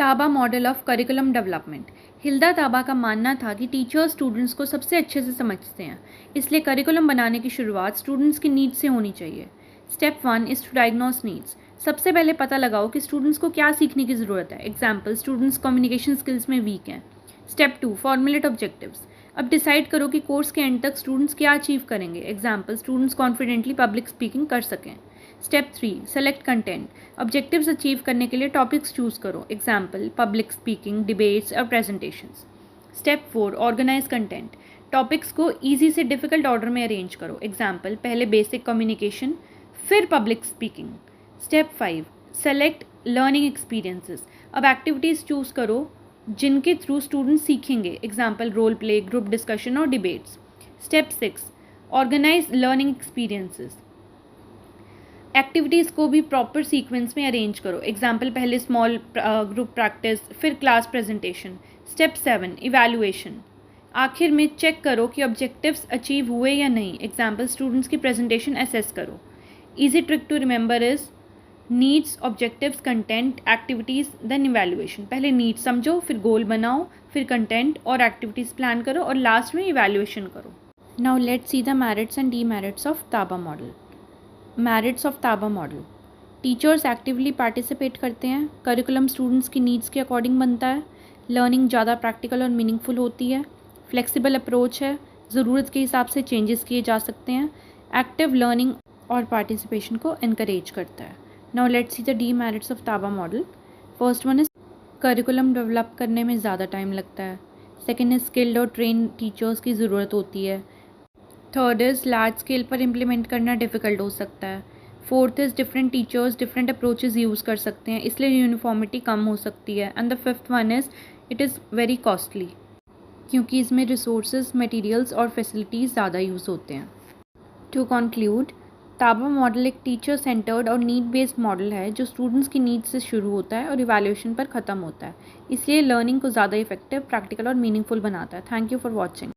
Taba model of curriculum development. Hilda Taba का मानना था कि टीचर्स स्टूडेंट्स को सबसे अच्छे से समझते हैं, इसलिए करिकुलम बनाने की शुरुआत स्टूडेंट्स की नीड्स से होनी चाहिए। Step 1 is to diagnose needs. सबसे पहले पता लगाओ कि स्टूडेंट्स को क्या सीखने की ज़रूरत है। एग्जाम्पल, स्टूडेंट्स कम्युनिकेशन स्किल्स में वीक हैं। Step 2 formulate objectives. अब डिसाइड करो कि कोर्स के एंड तक स्टूडेंट्स क्या अचीव करेंगे। Example, students confidently public speaking कर सकें। Step 3 select content. Objectives achieve करने के लिए टॉपिक्स चूज करो। एग्जाम्पल, पब्लिक स्पीकिंग, डिबेट्स और presentations. Step 4 organise content. Topics को ईजी से डिफ़िकल्ट ऑर्डर में अरेंज करो। एग्जाम्पल, पहले बेसिक कम्युनिकेशन, फिर public speaking. Step 5 select learning experiences. अब एक्टिविटीज़ चूज़ करो जिनके थ्रू स्टूडेंट्स सीखेंगे। Example, role play, group discussion और debates. Step 6 organise learning experiences. Activities को भी प्रॉपर सीक्वेंस में अरेंज करो। एग्जाम्पल, पहले स्मॉल ग्रुप प्रैक्टिस, फिर क्लास प्रेजेंटेशन। Step 7 evaluation. आखिर में चेक करो कि ऑब्जेक्टिव्स अचीव हुए या नहीं। एग्जाम्पल, स्टूडेंट्स की प्रेजेंटेशन असेस करो। Easy trick to remember is needs, objectives, content, activities, then evaluation. पहले नीड्स समझो, फिर गोल बनाओ, फिर कंटेंट और एक्टिविटीज़ प्लान करो और लास्ट में इवैल्यूएशन करो। Now let's see the merits and demerits of Taba model. Merits of Taba model. Teachers actively participate करते हैं, करिकुलम स्टूडेंट्स की नीड्स के अकॉर्डिंग बनता है, लर्निंग ज़्यादा प्रैक्टिकल और मीनिंगफुल होती है, फ्लेक्सिबल अप्रोच है, ज़रूरत के हिसाब से चेंजेस किए जा सकते हैं, एक्टिव लर्निंग और पार्टिसिपेशन को इनकरेज करता है। Now let's see the demerits of Taba model. First one is curriculum develop करने में ज़्यादा टाइम लगता है। सेकेंड इज़ स्किल्ड और ट्रेन टीचर्स की ज़रूरत होती है। थर्ड इज़ लार्ज स्केल पर इम्प्लीमेंट करना डिफ़िकल्ट हो सकता है। Fourth is different teachers different approaches use कर सकते हैं, इसलिए यूनिफॉर्मिटी कम हो सकती है। And the fifth one is it is very costly, क्योंकि इसमें रिसोर्सेज, मटेरियल्स और फैसिलिटीज़ ज़्यादा यूज़ होते हैं। टू कंक्लूड, ताबा मॉडल एक टीचर सेंटर्ड और नीड बेस्ड मॉडल है जो स्टूडेंट्स की नीड्स से शुरू होता है और इवैल्यूएशन पर ख़त्म होता है, इसलिए लर्निंग को ज़्यादा इफेक्टिव, प्रैक्टिकल और मीनिंगफुल बनाता है। Thank you for watching.